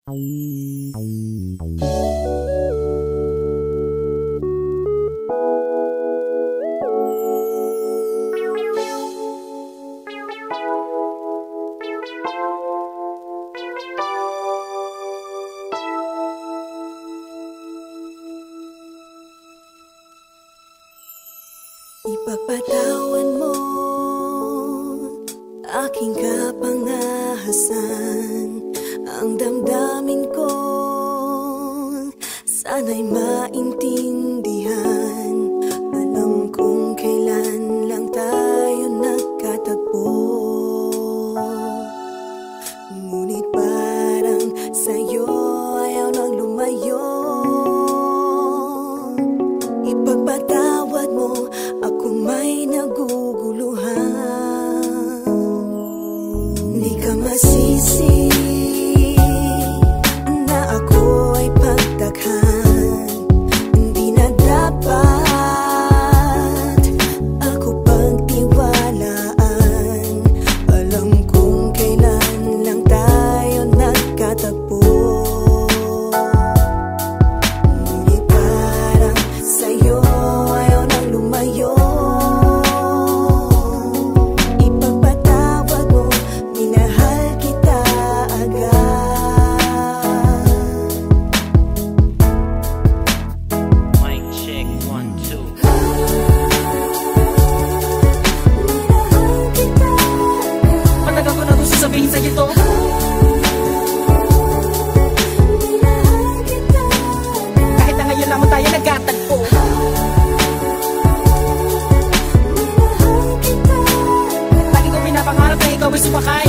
Ipagpatawan mo aking kapangahasan, ang damdamin ko sana'y maintindihan. Alam kong kailan lang tayo nagkatagpo, ngunit parang sa'yo ayaw nang lumayo. Ipagpatawad mo, ako may naguguluhan. Di ka masisi na ako ay pagtakhan. Hindi na dapat ako pagtiwalaan. Alam kong kailan lang tayo nagkatagpo, ngunit parang sa'yo ayaw nang lumayo. Ipagpatawad mo, minahal kita agad. Mic check 1 2. Minahal kita agad. Matagal ko na gusto sabihin sa'yo to. Minahal kita agad. Kahit na ngayon lamang tayo nagkatagpo. Minahal kita agad. Lagi ko pinapangarap na ikaw ay sumakay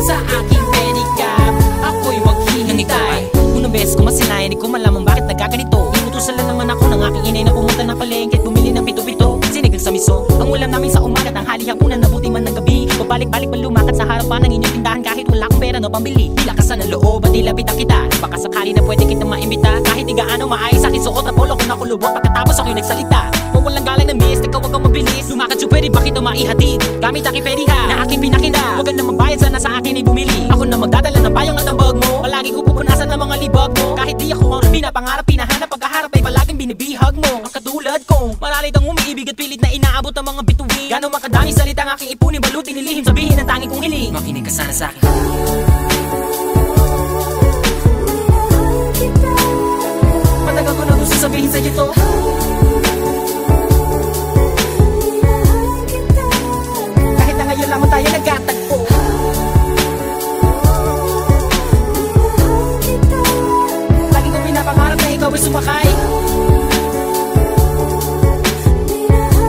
sa aking pedicab. Ako'y maghihintay. Unang beses ko masinayan, di ko malaman bakit nagkaganito. Inutusan lang naman ako ng aking inay na pumunta ng palengke at bumili ng pito-pito. Sinigang sa miso, ang ulam namin sa umaga at ang hali-hapunan, nabuti man ng gabi. Pabalik-balik man lumakad sa harapan ng inyong tindahan kahit wala akong pera na pambili. Di lakasan ng loob at nilapitan kita. Baka sakali na pwede kitang maimbita. Kahit di gaano maayos sa akin suot at polo ko nakulubot. Pagkatapos ako'y nagsalita, kung walang galang na miss, ikaw wag kang mabilis. Lumakad siya pwede ba kita maihatid gamit aking pediha na aking pinakinda. Huwag ka na magbayad, sana sa akin ay bumili. Ako na magdadala ng payong at ang bag mo. Palagi ko pupunasan ng mga libag mo. Kahit di ako ang pinapangarap, pinahanap, pagkaharap ay palaging binibihag mo. Ang katulad ko, maralit ang umiibig at pilit na inaabot ang mga bituin. Gano'ng makadami salita ang aking ipunin, balutin, nilihim, sabihin ang tanging kong hiling. Makinig ka sana sa akin. Matagal ko na gusto sabihin sa'yo to. Kahit na ngayon lamang tayo nagkatagpo. Lagi ko pinapangarap na ikaw ay sumakay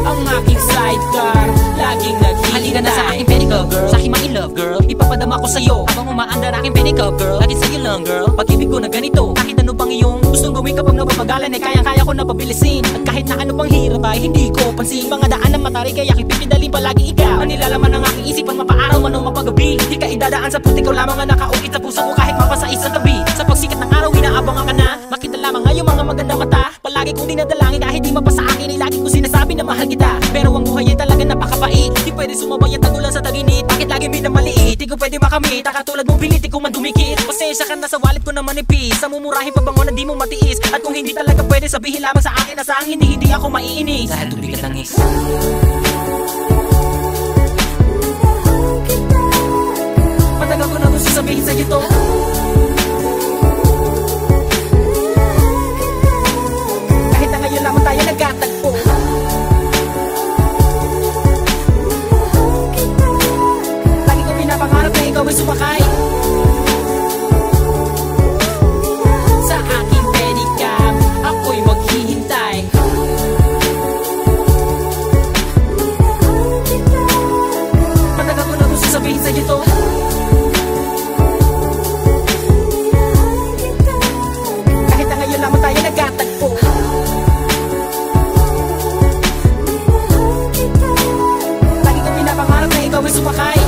ang aking sidecar, laging naghihintay. Halika na sa aking pedicab girl, sa aking ma-in-love girl. Ipapadama ko sa'yo habang umaandar aking pedicab girl. Lagi sa'yo lang girl, pag-ibig ko na ganito. Kahit ano pang iyong gustong gawin kapag napapagalan, ay kaya-kaya ko na pabilisin. At kahit na ano pang hirap ay hindi ko pansin. Mga daan na matari kaya kipipidalin palagi ikaw. Ang nilalaman ng aking isipan, mapaaraw man o mapagabi. Di ka idadaan sa puti, ikaw lamang ang nakaukit sa puso ko kahit mapasais sa tabi. Sa pagsikat ng araw, inaabangan ka na. Makita lamang ngayong mga magandang mata. Palagi kong dinadalangin kahit di mapasa akin, ay lagi kong sinasabi na mahal kita. Pero ang buhay ay talaga napakabait. Di pwede sumabay at tagulan sa taginit. Bakit lagi minamaliit? Di ko pwede makamit. Katulad mong pilit, di ko man dumikit. Pasensya ka na sa wallet ko na manipis. Sa mumurahin pabango na di mo matiis. At kung hindi talaga pwede, sabihin lamang sa akin na sa ang hindi ako maiinis. Dahil tubig at langis. Matagal ko na gusto sabihin sa'yo to. Kahit na ngayon lamang tayo nagkatagpo. Lagi ko pinapangarap na ikaw ay sumakay sa aking pedicab. Ako'y maghihintay. Matagal ko na gusto sabihin sa'yo to. Kahit na ngayon lamang tayo nagkatagpo. Lagi ko pinapangarap na ikaw ay sumakay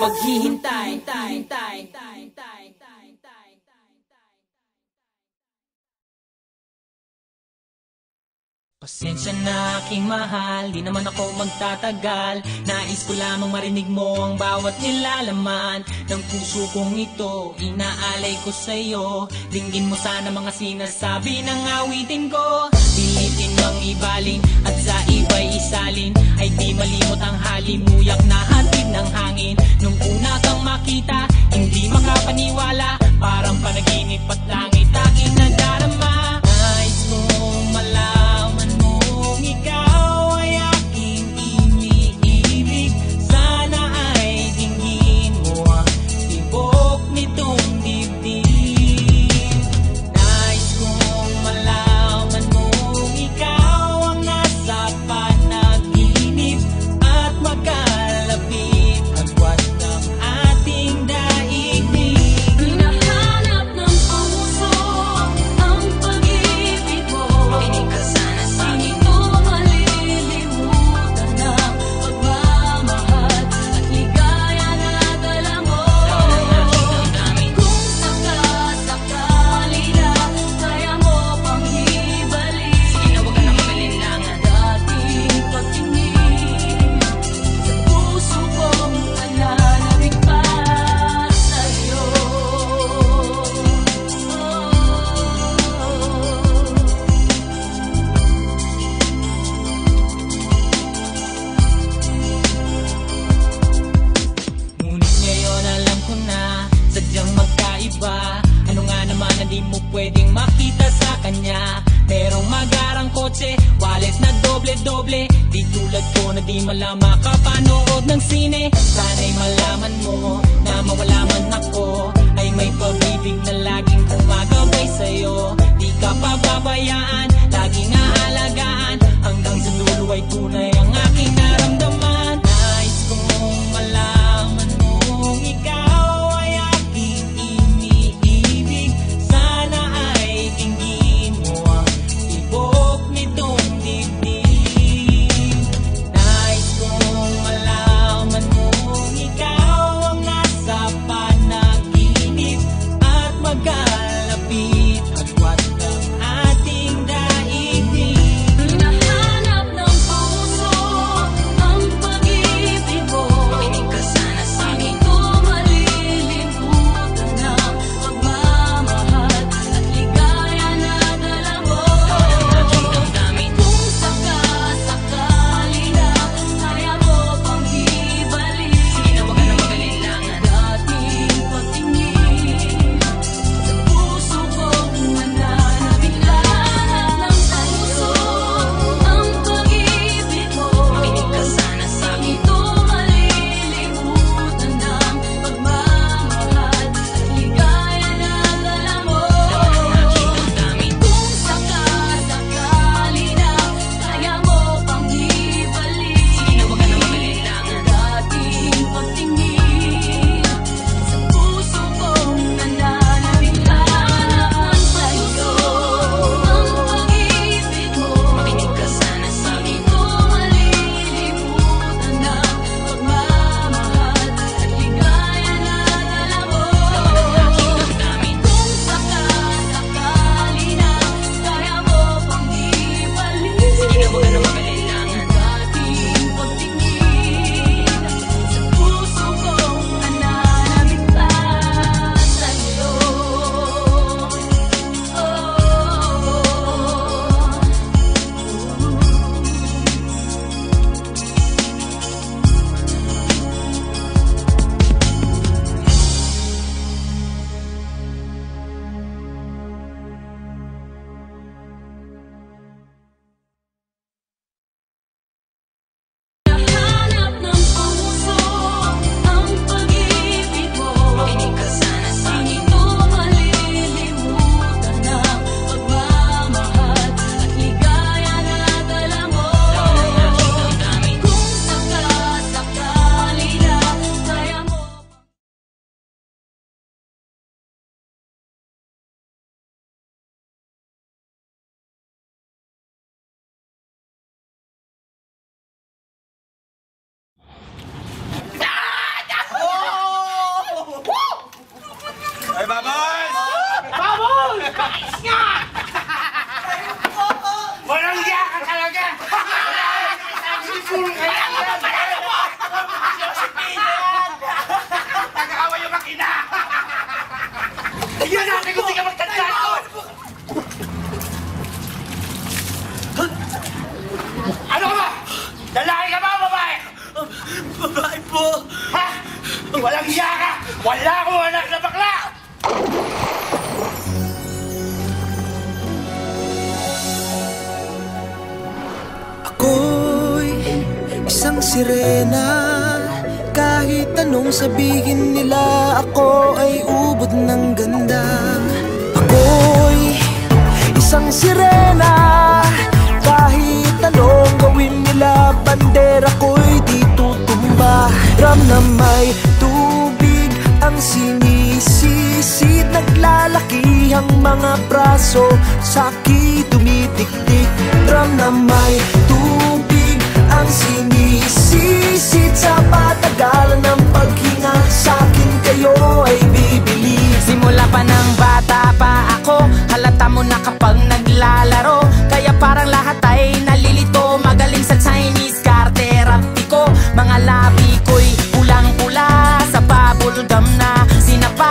maghihintay. Pasensya na aking mahal, di naman ako magtatagal. Nais ko lamang marinig mo ang bawat nilalaman ng puso kong ito, inaalay ko sa'yo. Dinggin mo sana mga sinasabi ng awitin ko. Pilitin mang ibaling at sa iba'y isalin, ay di malimot ang halimuyak na hatid ng hangin. Nung una kang makita, hindi makapaniwala, parang panaginip at langit aking nadarama. Nais kong malaman mong ikaw ay aking iniibig. Sana ay dinggin mo ang tibok nitong dibdib. Nais kong malaman mong ikaw ang nasa panaginip at magkalapit agwat ng ating daigdig. Hinahanap ng puso ang pag-ibig mo. Makinig ka sana sa Hindi ko malilimutan ang pagmamahal at ligaya na dala mo. Kung sakasakali na kaya mo pang ibalik, sige na, huwag ka na mag-alinlangan. dating pagtingin sa puso kong nananabik pa sa'yo. Ngunit ngayon alam ko na sadyang magkaiba. Ano nga naman na di mo pwedeng makita sa kanya? Merong magarang kotse, wallet na doble-doble, di tulad ko na di malama kapanood ng sine. Sana'y malaman mo na mawala man ako, ay may pag-ibig na laging gumagabay sa'yo. Di ka pababayaan, laging aalagaan, hanggang sa dulo ay tunay ang aking naramdaman. Nais kong malaman mong ikaw ay aking iniibig. Sana ay dinggin mo ang tibok nitong dibdib. Nais kong malaman mong ikaw ang nasa panaginip at magkalapit agwat ng ating daigdig. Hinahanap ng puso Babos! Babos! Bakit nga? Walang hiya ka talaga! Puro ka lang! Nag-aaway yung makina! Tignan natin kung di ka magtandaan ko! Ano ka ba? Lalaki ka ba o babae? Babae po! Ha? Walang hiya ka! Wala akong anak na bakla! Ako'y isang sirena. Kahit anong sabihin nila, ako ay ubod ng ganda. Ako'y isang sirena. Kahit anong gawin nila, bandera ko'y di tutumba. Ram na may tubig ang sinisisid, naglalaki ang mga braso, sa'ki tumitiktik. Ram na may tubig ang sinisisid, sa patagalan ng paghinga, sa'kin kayo ay bibili. Simula pa ng bata pa ako, halata mo na kapag naglalaro. Kaya parang lahat ay nalilito, magaling sa Chinese karte rapi ko. Mga labi ko'y pulang-pula, sa bubblegum na sinapa.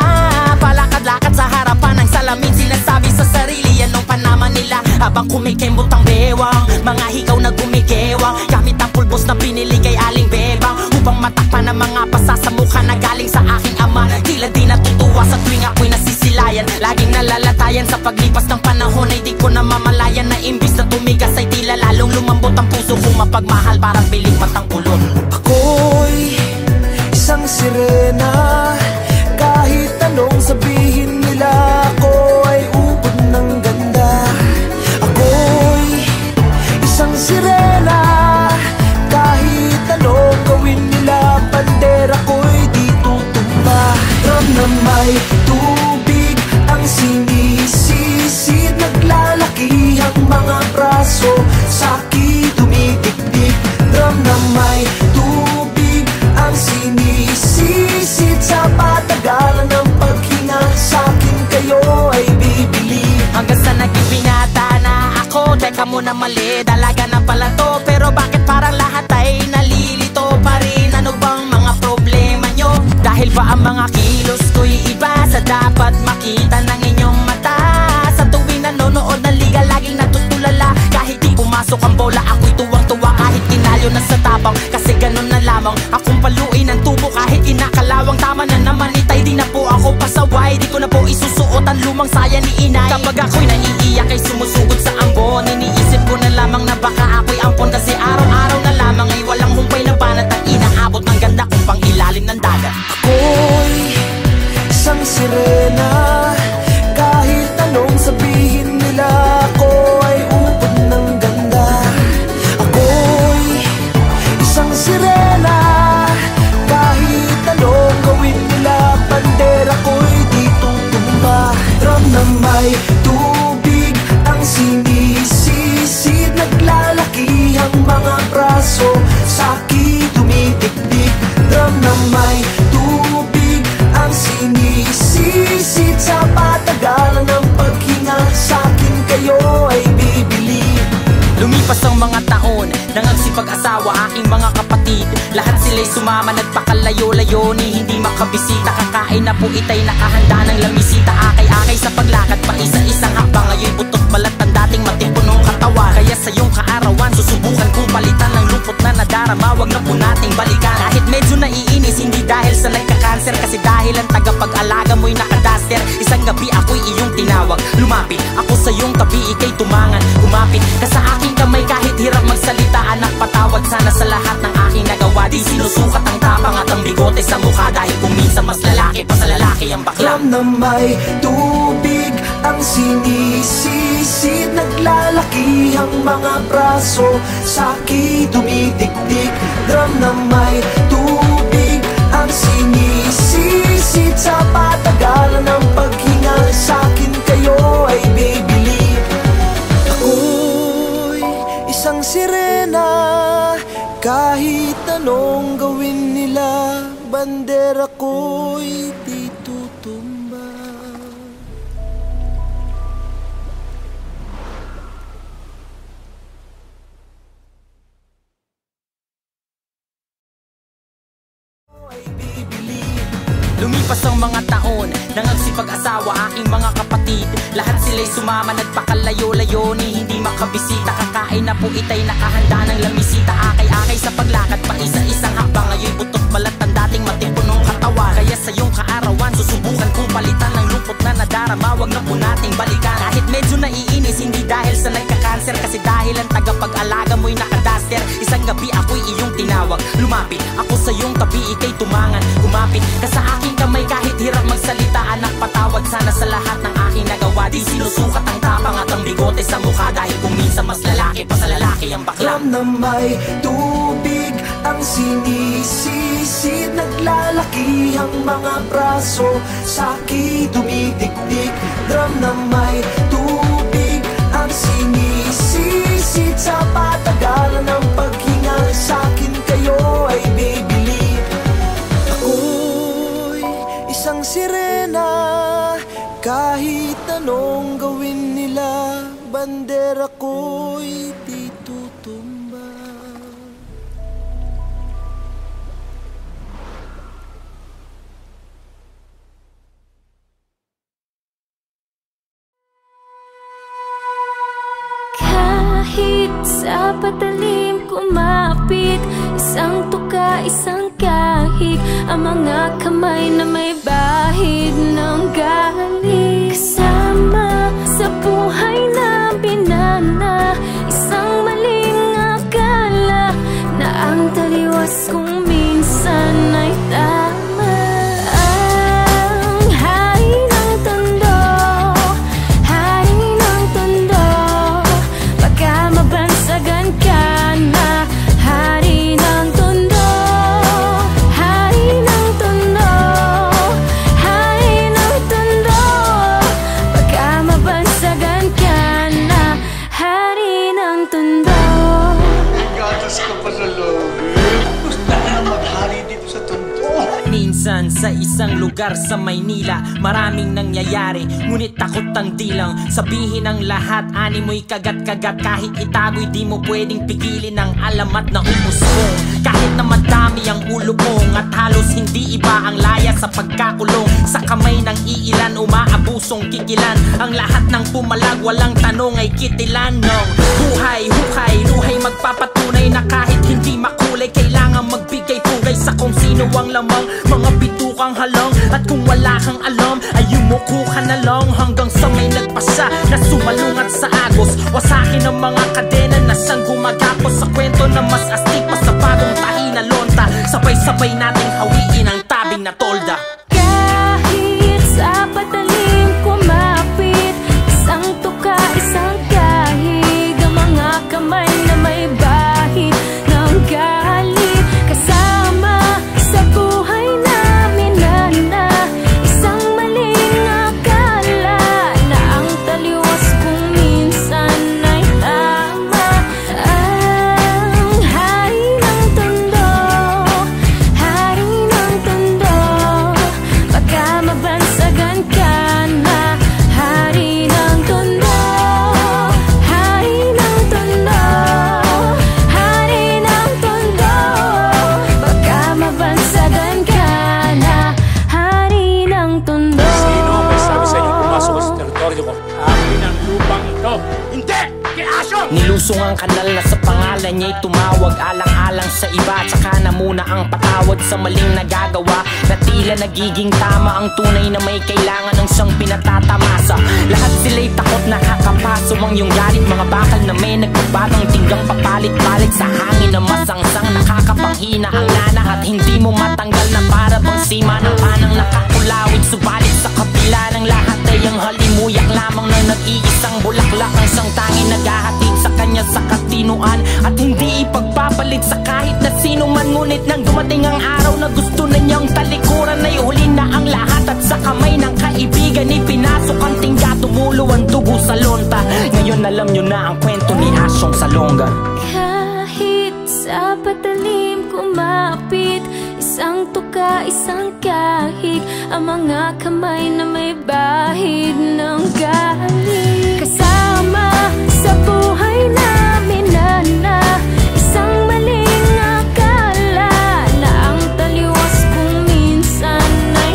Palakad-lakad sa harapan ng salamin, sinasabi sa sarili yan ang panama nila. Habang kumikembot ang bewang, mga hikaw na gumigewang, gamit ang pulbos na pinili kay Aling Bebang, upang matakpan ang mga pasa sa mukha na galing sa aking ama. Tila di natutuwa sa tuwing ako'y nasisilayan, laging nalalatayan sa paglipas ng panahon. Ay di ko na mamalayan na imbis na tumigas ay tila lalong lumambot ang puso kong mapagmahal, parang biling matang ulon. Ako'y isang sirena. Kahit anong sabihin nila, ako ay ubod ng ganda. Ako'y isang sirena. Kahit anong gawin nila, bandera ko'y di tutumba. Ram na may tubig ang sinisisid, naglalaki ang mga braso, sa'ki tumitiktik. Ram na may tubig ang sinisisid, sa patagalan ng paghinga, sa'kin kayo ay bibili. Hanggang sa naging binata na ako, teka muna mali, dalaga na pala to. Pero bakit parang lahat ay nalilito pa rin? Ano bang mga problema nyo? Dahil ba ang mga kilos ko'y iba sa dapat makita ng inyong mata? Sa tuwing nanonood ng liga, laging natutulala. Kahit di pumasok ang bola, ako'y tuwang-tuwa. Kahit tinalo na sa tabang, kasi ganun na lamang. Akong paluin ang tubo kahit inakalawang. Tama na naman itay, di na po ako pasaway. Di ko na po isusuot ang lumang saya ni inay. Kapag ako'y naiiyak ay sumusugod sa ambon, iniisip ko na lamang na baka ako'y ampon. Kasi araw-araw na lamang ay walang humpay na banat ang inaabot ng ganda kong pang ilalim ng dagat. Ako'y isang sirena. Kahit anong sabihin nila, ako ay ubod ng ganda. Ako'y isang sirena. Kahit anong gawin nila, bandera ko'y di tutumba. Ram na may tubig ang sinisisid, naglalaki ang mga braso, sa'ki tumitiktik. Ram na may tubig ang sinisisid, sa patagalan ng paghinga, sa'kin kayo ay bibili. Lumipas ang mga taon, nangagsipag-asawa aking mga kapatid. Lahat sila'y sumama, nagpakalayo-layo ni hindi makabisita. Kakain na po itay nakahanda ng lamisita. Akay-akay sa paglakad pa isa-isang hakbang. Ngayon butot balat ang dating matipunong katawan. Kaya sa iyong kaarawan, susubukan kong palitan ng lungkot na nadarama. Wag na po nating balikan. Kahit medyo naiinis, hindi dahil sa nagka-cancer, kasi dahil ang tagapag-alaga mo'y nakadaster. Isang gabi ako'y iyong tinawag, lumapit ako sa iyong tabi, ika'y tumangan. Kumapit ka sa aking kamay kahit hirap magsalita. Anak, patawad sana sa lahat ng aking nagawa. Di sinusukat ang tapang at ang bigote sa mukha, dahil kung minsan mas lalaki pa sa lalaki ang bakla. Ram na may tubig ang sinisisid, naglalaki ang mga braso, sa'ki tumitiktik. Ram na may tubig ang sinisisid, sa patagalan ng paghinga, sa'kin kayo ay bibili. Ako'y isang sirena. Kahit anong gawin nila, bandera ko'y di tutumba. Lumipas ang mga taon, nangagsipag-asawa aking mga kapatid. Lahat sila'y sumama, nagpakalayo-layo ni hindi makabisita. Kakain na po itay nakahanda ng lamisita. Akay-akay sa paglakad pa isa-isang hakbang. Ngayon butot balat ang dating matipunong katawan. Kaya sa iyong kaarawan, susubukan kong palitan ng lungkot na nadarama. Wag na po nating balikan. Kahit medyo naiinis, hindi dahil sa nagka-cancer, kasi dahil ang tagapag-alaga mo'y nakadaster. Isang gabi ako'y iyong tinawag, lumapit ako sa iyong tabi, ika'y tumangan. Kumapit ka sa aking kamay kahit hirap magsalita. Anak, patawad sana sa lahat ng aking nagawa. Di sinusukat ang tapang at ang bigote sa mukha, dahil kung minsan mas lalaki pa sa lalaki ang bakla. Drum na may tubig ang sinisisid, naglalaki ang mga braso, sa'ki dumidikdik. Drum na may tubig ang sinisisid, sa patagalan ng paghinga, sa'kin kayo ay bibili. Ako'y isang sirena, kahit anong gawin nila, bandera ko'y di tutumba. Kahit sa patalim kumapit, isang tuka, isang kahig, ang mga kamay na may bahid ng galing. Kasama sa buhay na binana, isang maling akala na ang taliwas kung minsan ay tama. Ang hari ng tondo, hari ng tondo, baka mabansagan ka na. Hari ng tondo, hari ng tondo, hari ng tondo, baka mabansagan ka na. Hari ng tondo. Gatas ka pa sa loob. Gusto ka na maghari dito sa tondo. Minsan sa isang lugar sa Maynila, maraming nangyayari, ngunit takot ang dilang sabihin ang lahat. Ani mo'y kagat-kagat, kahit itago'y di mo pwedeng pigilin ang alamat na umusbong. Kahit na madami ang ulo mong at halos hindi iba ang laya sa pagkakulong. Sa kamay ng iilan, umaabusong kikilan. Ang lahat ng pumalag, walang tanong ay kitilan ng buhay, hukay, luhay. Magpapatunay na kahit hindi makulay, kailangan magbigay pugay sa kung sino ang lamang. Mga bitukang halang, at kung wala kang alam ay yumuko ka na lang. Hanggang sa may nagpasya na sumalungat sa agos, wasakin ang mga kadena na siyang gumagapos. Sa kwento na mas astig pa sa bagong tahi na lonta, sabay-sabay nating hawiin ang tabing na tolda. Kahit sa patalim kumapit, isang tuka, isang kahig, ang mga kamay na may bahid ng galit. Kasama sa buhay namin na isang maling akala na ang taliwas kung minsan ay tama. Ang hari ng tondo, hari ng tondo, baka mabansagan ka na. Hari ng tondo, hari ng tondo, hari ng tondo, baka mabansagan ka na. Hari ng tondo. Sino ang may sabi sa inyo pumasok sa teritoryo ko? Akin ang lupang ito. Hindi! Kiasyo! Nilusong ang kanal na sa pangalan niya'y tumawag, alang-alang sa iba, tsaka na muna ang patawad sa maling nagagawa, na tila nagiging tama ang tunay na may kailangan ng siyang pinatatamasa. Lahat sila'y takot, nakakapaso ang iyong galit. Mga bakal na may nagbabatang tinggang papalit-palit sa hangin na masangsang, nakakapanghina ang lana at hindi mo matanggal na para bang sima ng panang nakakulawit. Subalit sa kapila ng lahat ay ang halimuyak lamang na nag-iisang bulaklak, ang siyang tanging naghahatid sa kanya sa katinuan, at hindi ipagpapalit sa kahit na sino man. Ngunit nang dumating ang araw na gusto na niyang talikuran, ay huli na ang lahat at sa kamay ng kaibigan ipinasok ang tingga, tumulo ang dugo sa lonta. Ngayon alam niyo na ang kwento ni Asyong Salonga. Kahit sa patalim kumapit, isang tuka, isang kahig, ang mga kamay na may bahid ng galing. Kasama sa buhay namin na isang maling akala na ang taliwas kung minsan ay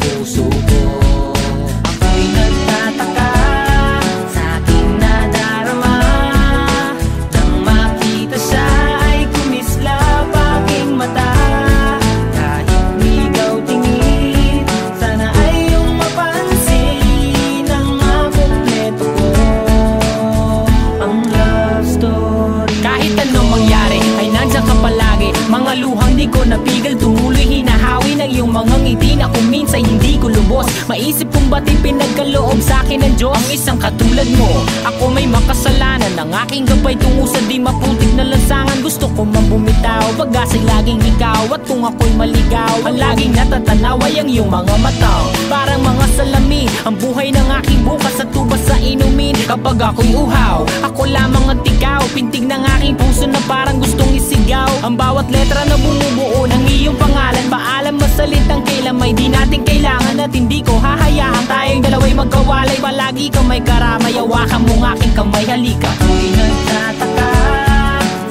puso ko. Ako'y nagtataka sa aking nadarama, nang makita siya ay kumislap aking mata. Kahit ligaw tingin, sana ay iyong mapansin ang makumpleto ko, ang love story. Kahit anong mangyari ay nandiyan ka palagi, mga luhang di ko napigil tumuloy, hinahawi ng iyong mga ngiti na kung minsan hindi ko lubos. Maisip kong ba't pinagkaloob sa akin ng Diyos ang isang katulad mo. Ako may makasalanan, ang aking gabay tungo sa di maputik na lansangan. Gusto ko man bumitaw, pag-asa'y laging ikaw. At kung ako'y maligaw, ang laging natatanaw ay ang iyong mga matang parang mga salamin, ang buhay ng aking bukas at tubas sa inumin. Kapag ako'y uhaw, ako lamang ang tigaw, pintig ng aking puso na parang gustong isigaw. Ang bawat letra na bumubuo ng iyong pangalan, paalam masalitang kailan may di natin kailangan. At hindi ko hahayaan tayong dalawa'y magkawalay, palagi kang may karamay, hawakan mong aking kamay, halika. Ako'y nagtataka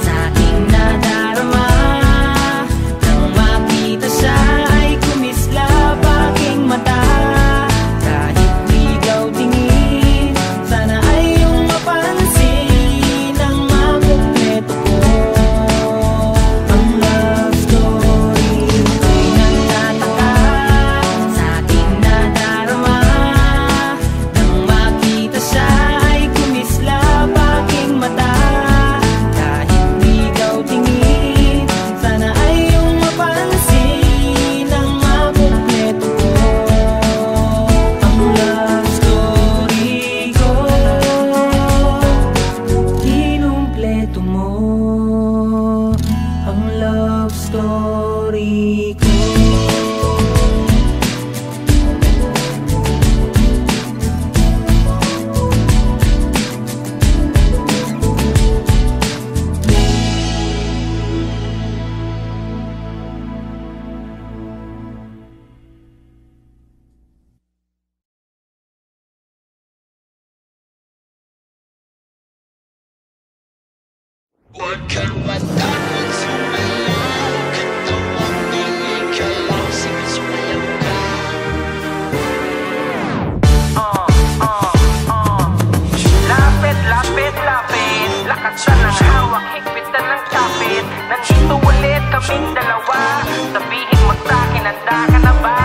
sa aking nadarama, nang makita siya ay kumislap aking mata. Kahit ligaw tingin, sana ay iyong mapansin ang makumpleto ko, ang love story. Ako'y nagtataka sa aking nadarama, nang makita siya ay kumislap aking mata. Kahit ligaw tingin, sana ay iyong mapansin ang makumpleto ko, ang love story ko. Kinumpleto mo ang love story ko. Lapit, lapit, lapit, lakat siya ng hawak, higpitan ng kapit. Nandito ulit kaming dalawa, sabihin mo sa'kin, handa ka na ba?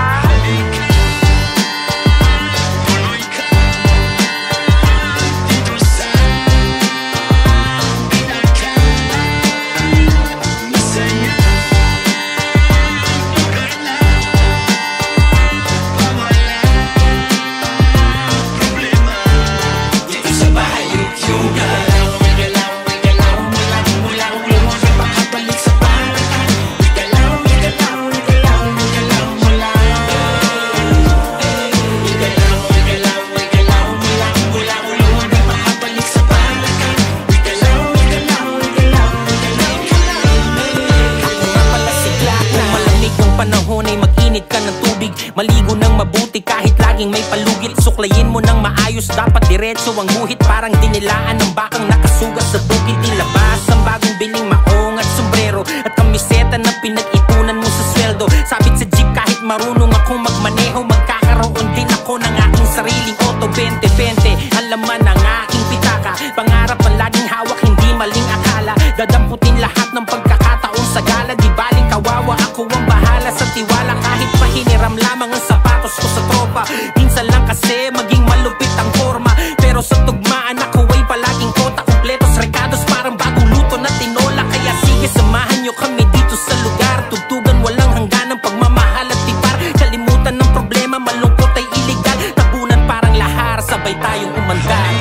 Maligo ng mabuti kahit laging may palugit. Suklayin mo ng maayos, dapat diretso ang guhit. Parang dinilaan ng bakang nakasugat sa bukid. Ilabas ang bagong biling maong at sombrero at kamiseta na pinag-ipunan mo sa sweldo. Sabit sa jeep kahit marunong akong magmaneho, magkakaroon din ako ng aking sariling auto 2020. Ang laman ng aking pitaka, pangarap ang laging hawak, hindi maling akala. Dadamputin lahat ng pagkakataon sa gala. Di baling kawawa, ako ang bahala sa tiwala. Kahit pahiniram lamang ang sapatos ko sa tropa. Minsan lang kasi maging malupit ang forma, pero sa tugmaan ako ay palaging kota. Kumpletos, recados, parang bagong luto na tinola. Kaya sige, samahan nyo kami dito sa lugar. Tugtugan, walang hangganang pagmamahal at tibar. Kalimutan ng problema, malungkot ay iligal. Tabunan parang lahar, sabay tayong umandar.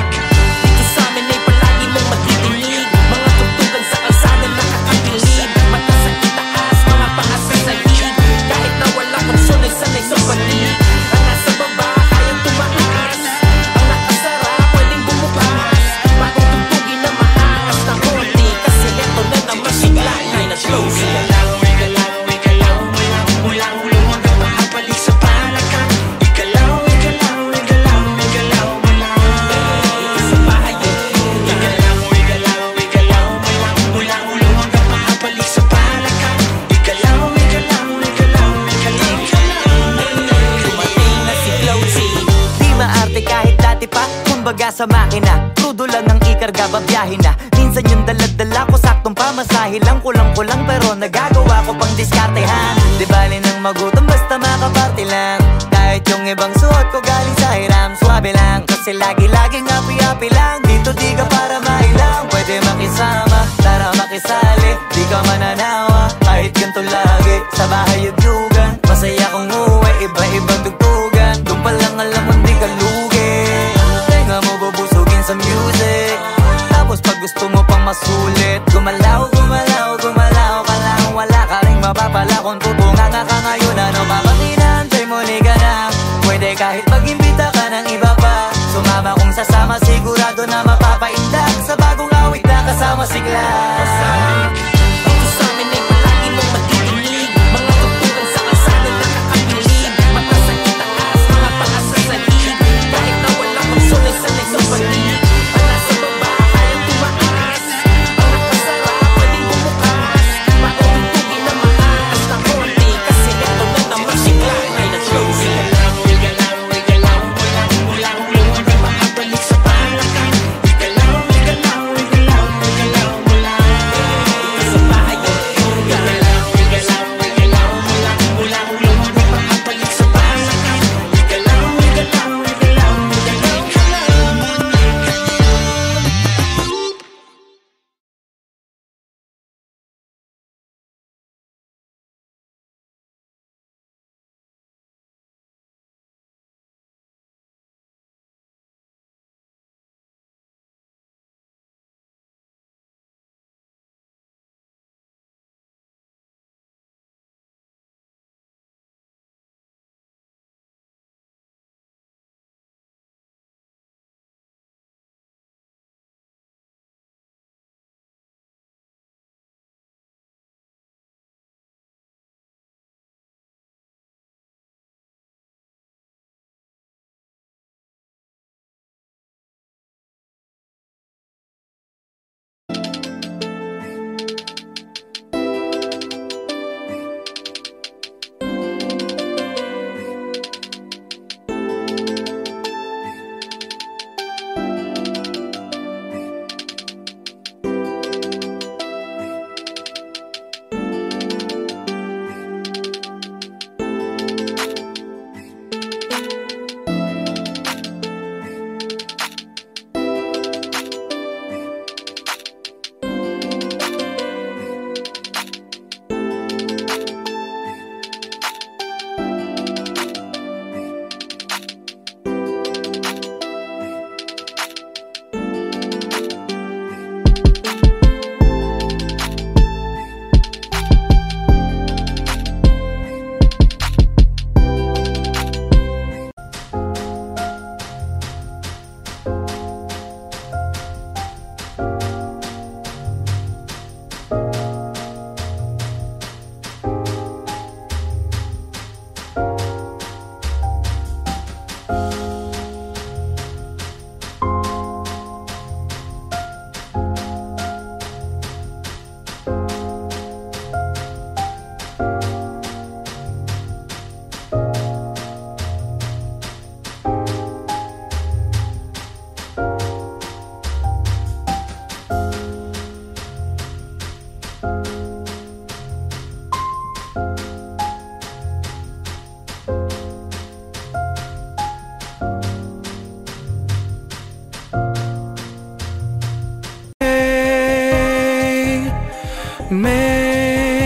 Dito sa amin ay palagi mong matidinig mga tugtugan sa kalsada nakakabilib. Mata sa itaas, mga paa sa sahig. Kahit na wala kong sunay, sanay sa panig. Ang nasa baba, kayang tumaas. Ang nakasara, pwedeng bumukas. Bagong tugtugin na maangas na konti, kasi eto na naman sigla na nag-close. kumbaga sa makina. Crudo lang ang ikarga, babiyahin na. Minsan yung daladala ko, saktong pamasahe lang. Kulang-kulang pero nagagawa ko pang diskartehan. Di bali nang magutom basta makaparte lang. Kahit yung ibang suot ko galing sa hiram, swabe lang. Kasi lagi-laging happy-happy lang. Dito di ka para mailang. Pwede makisama, tara makisali. Di ka mananawa, kahit ganito lagi. Sa bahay yugyugan, masaya kong uwi. Iba-ibang tugtugan, doon pa lang alam mo di ka lugi. Tenga mo bubusugin sa music. Tapos pag gusto mo pang masulit, gumalaw, gumalaw, gumalaw ka lang. Wala ka rin mapapala kung tutunganga ka ngayon. Ano pa bang inaantay mo, liga na. Pwede kahit mag-imbita ka ng iba pa. Sumama kung sasama, sigurado na mapapaindak. Sa bagong awit na kasama si Glass. Ito sa amin ay palagi mong matikinig. Mga tugtugan sa kalsada nakakabilib. Mata sa itaas, mga paa sa sahig. Kahit na walang magsunay-sanay sa panig. Pala sa baba, kayang tumaas. Ang nakasara, pwedeng bumukas. Makutugtugin na maas na konti. Kasi ito na naman si Glass ay na-chosen.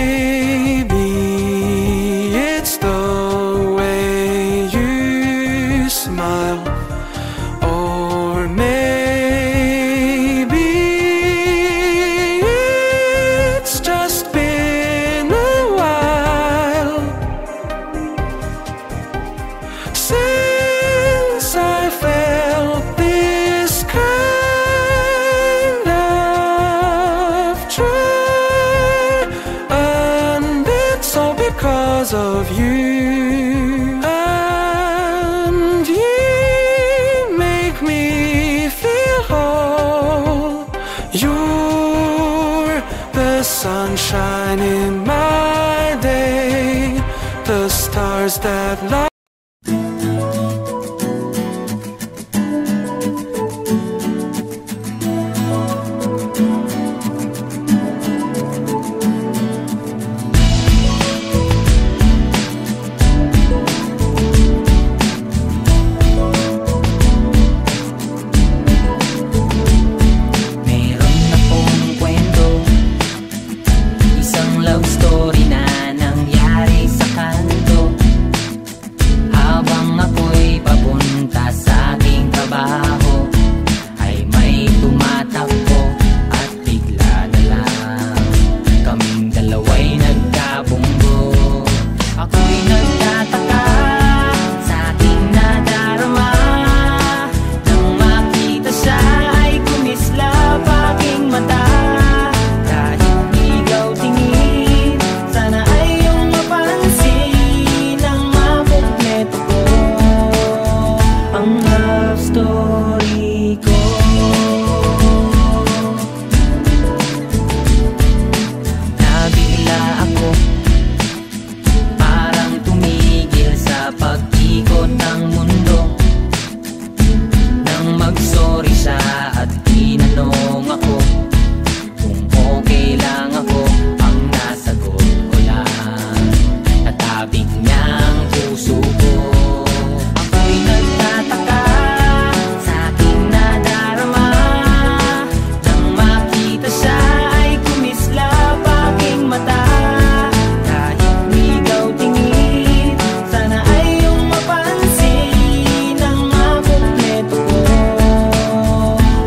Maybe it's the way you smile, or maybe it's just been a while since I felt this kind of joy. Because of you, and you make me feel whole. You're the sunshine in my day, the stars that light. ang love story ko. Nabigla ako, parang tumigil sa pag-ikot ng mundo. Nang mag-sorry siya at tinanong ako kung okay lang ako, ang nasagot ko lang, natabig niyang puso ko. Ako'y nagtataka sa aking nadarama, nang makita siya ay kumislap aking mata. Kahit ligaw tingin, sana ay iyong mapansin ang makumpleto ko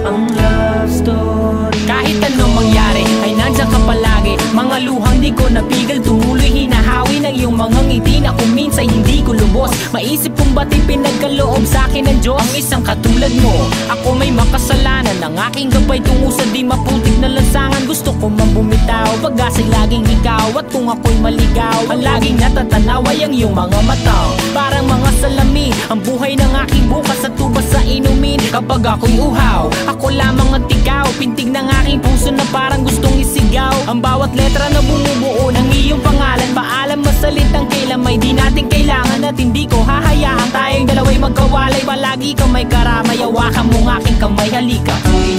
ang love story. Kahit anong mangyari ay nandiyan ka palagi. Mga luhang di ko napigil, tumuloy hinahawi ng iyong mga ngiti na kung minsan hindi ko lubos. Maisip kong ba't ipinagkaloob sa akin ng Diyos ang isang katulad mo. Ako may makasalanan, ang aking gabay tungo sa di maputik na lansangan. Gusto ko man bumitaw, pag-asa'y laging ikaw. At kung ako'y maligaw, ang laging natatanaw ay ang iyong mga mata. Parang mga salamin, ang buhay ng aking bukas at tubas sa inumin. Kapag ako'y uhaw, ako lamang at ikaw. Pintig ng aking puso na parang gustong isigaw. Ang bawat letra na bumubuo ng iyong pangalan. Paalam masalitang kailan may di natin kailangan. At hindi ko hahayaan tayong dalawa'y magkawalay. Palagi ka may karamay, hawakan mong aking kamay, halika. Ako'y